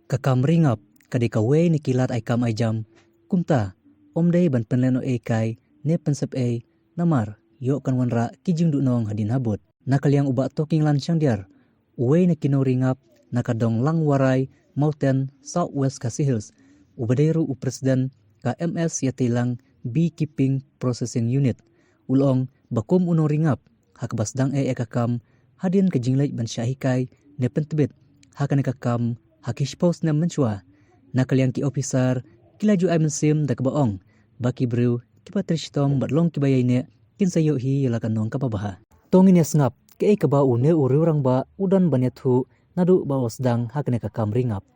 Kakam ringap kadika we ni kilat ay kam ay jam kumta omday ban penleno e kai ne pensep e namar yo kan wanra kijing du nong hadin habut nakaliang uba toking lansyang diar we ni kino ringap nakadong lang warai mountain southwest Khasi Hills ubaderu u presiden KMS yatilang beekeeping processing unit ulong bakum uno ringap hakbasdang e kakam hadin kajinglay ban syahikai ne pentebit hakan kakam hakishpos na menchua nakaliang ki officer kilaju ay mensim da kabaong baki brew kipatristong batlong kibayay ne kinsayo hi yalakan nong kapabaha tongin yasngap ke kaba une ururang ba udan banyathu nadu bawasdang hakne kakam ringap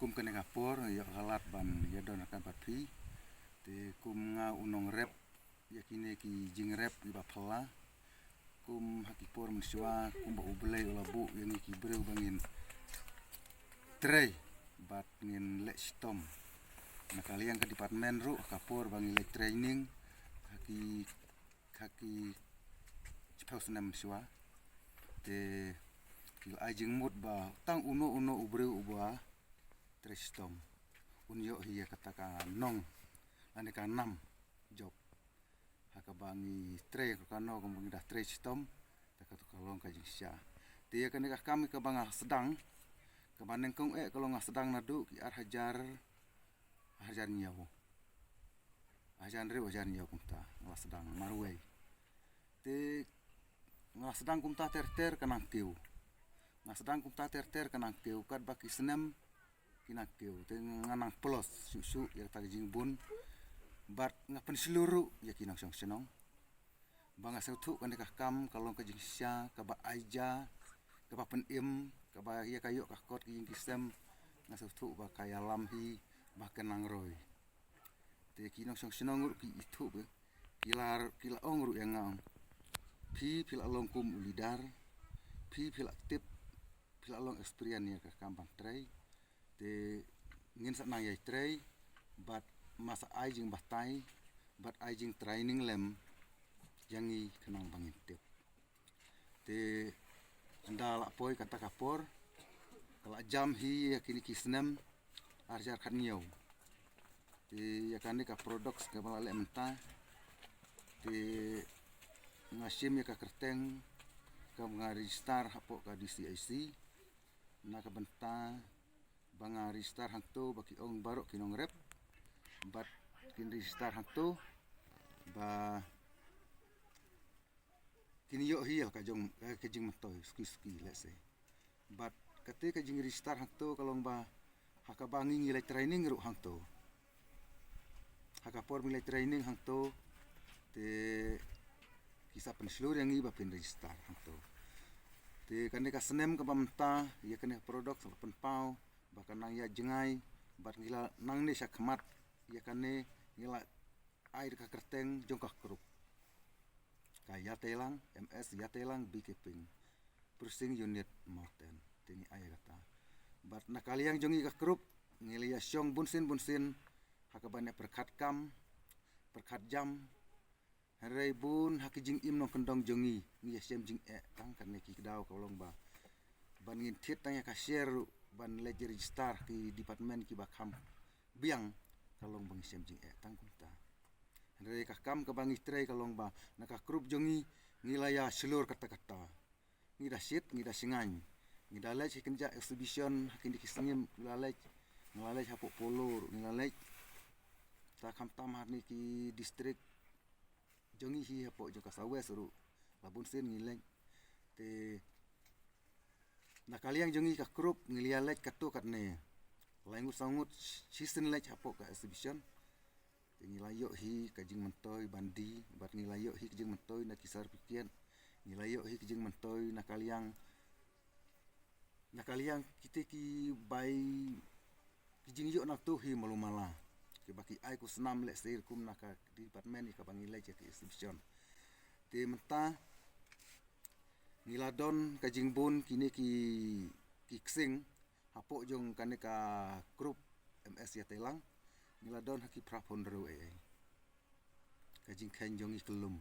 kum kene kapor ya halat ban ya don akan patpi te kum nga unong rep ya kine ki jing rep di bapala kum hakipor mensua kum ba ubelai ulabu yang ki breu bangin trei bat ngin le stom nakaliang ke departemen ru kapor bangin le training haki cepaus nam mensua te kil ajing mut ba tang uno ubreu ubwa trestom unyo hiya kataka nong aneka 6 job hakabangi tre kano kumbangi dah trestom takatu kalong kajing sya dia kaneka kami kabanga sedang kabaneng kong kalau nga sedang nadu ki ar hajar nyaw ajan re wajan nyaw kumta nga sedang marway te nga sedang kumta ter kanang tiu nga sedang kumta ter kanang tiu kad baki senem kinakeu te nganang pelos susu ya tagjing bun bat ngapen seluruh ya kinang song senong banga sautu kan kam kalong ka jingsya ka ba aija ka ba pen im ka ba ya kayo ka kot ki kisem ngasautu ba kaya lamhi ba kenang roy te kinang song senong ur ki itu be kila ongru yang ngam pila long kum ulidar pila tip pila long experience ya ka kampang trai te ngin sa nang yai trei bat masa ajing batai bat ajing training lem yangi kenang bangin tip te ndala poi kata kapor kala jam hi yakini kisnem arjar khanyo te yakani ka products ka bala le menta te ngasim ya ka kerteng ka ngaristar hapo ka DCIC na ka benta banga ristar hangto baki ong barok kinong rep bat kin ristar hangto ba kiniyo hiya ka jong kejing matoy ski let's say bat kate kejing ristar hangto kalong ba hakabangi ngilai training ru hangto hakapor ngilai training hangto te kisah penseluruh yang iba pin ristar hangto te kane ka senem ka bamta ya kane produk penpau bahkan nang ya jengai bat ngila nang ni syakmat ya kane ngila air ka kerteng jongkah kerup kaya telang MS ya telang beekeeping processing unit mountain tini air kata bat nakaliang jongi ka kerup ngila ya syong bunsin hakabanyak perkat jam harai bun hakijing im nong kendong jongi ngi ya syem jing tang kan ki daw kolong ba ban ngin tit tang ya ka share ban leji register ki departemen ki bakham biang kalong bang sem jing tang kumta re ka kam ka bangi tre kalong ba naka krup jongi ngilaya selur kata-kata ngida sit ngida singan ngida lej kenja exhibition hakin dikisengim ngalej hapo polur ngalej ta kam tamar ni ki distrik jongi hi hapo joka sawes ru labun sin ngilej te nakaliang jongi ka krup ngilia lej katu katne laingut sangut season lej hapo ka exhibition ngilayo hi kajing mentoy bandi bat ngilayo hi kajing mentoy na kisar pikian ngilayo hi kajing mentoy nakaliang kite ki bai kijing yo nak tu hi malumala ke baki ai ku senam le seir kum naka department ka bangi lej ka exhibition te menta Niladon kajing bun kini ki ksing hapok jong kaneka grup MS ya telang niladon haki prapon rew kajing khen jong ikelum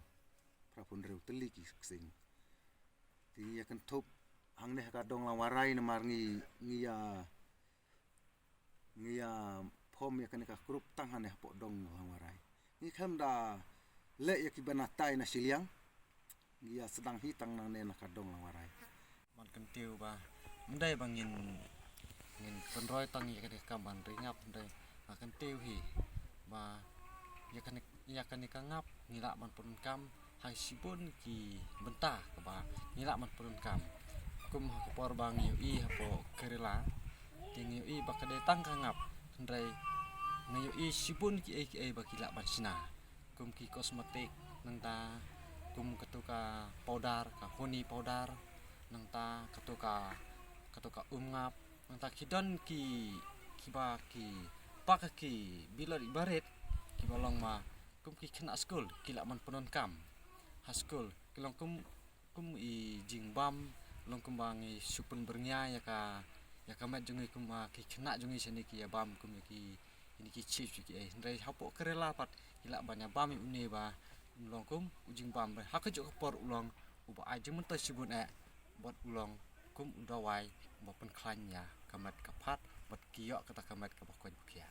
prapon rew teli ki ksing ti ya kan top hang ne ka dong lawarai na mar ngia pom ya kaneka grup tang hane hapok dong lawarai ni kham da le ya ki banatai na siliang ngia sedang hitang nang ne na kadong lawarai man kan tiu ba mendai bangin ngin penroi tang ya kan kamban ringap mendai makan tiu hi ba ya kan ngap ngila man pun kam hai sibun ki benta ka ba ngila man pun kam kum ha por bang yu i ha po kerela ting yu i ba ka tang ka ngap mendai ngayu i sibun ki ai ba kila ban sina kum ki kosmetik nang ta kum ketuka powder ka honey powder nang ta ketuka ngap nang ta kidon ki ba ki pak ki bilor ibaret ki balong ma kum ki kena school kila man penon kam ha school kilong kum i jingbam long kum bang i supun bernya ya ka met jungi kum ki kena jungi sini ki ya bam kum ki ini ki chief ki ndai hapo kerela pat kila banya bam uni ba long kum ujing bam ha ka jok por ulong uba ajeng men sibun bot ulong kum udawai ba pen klanya kamat kapat bot kiok kata kamat ka bakon kia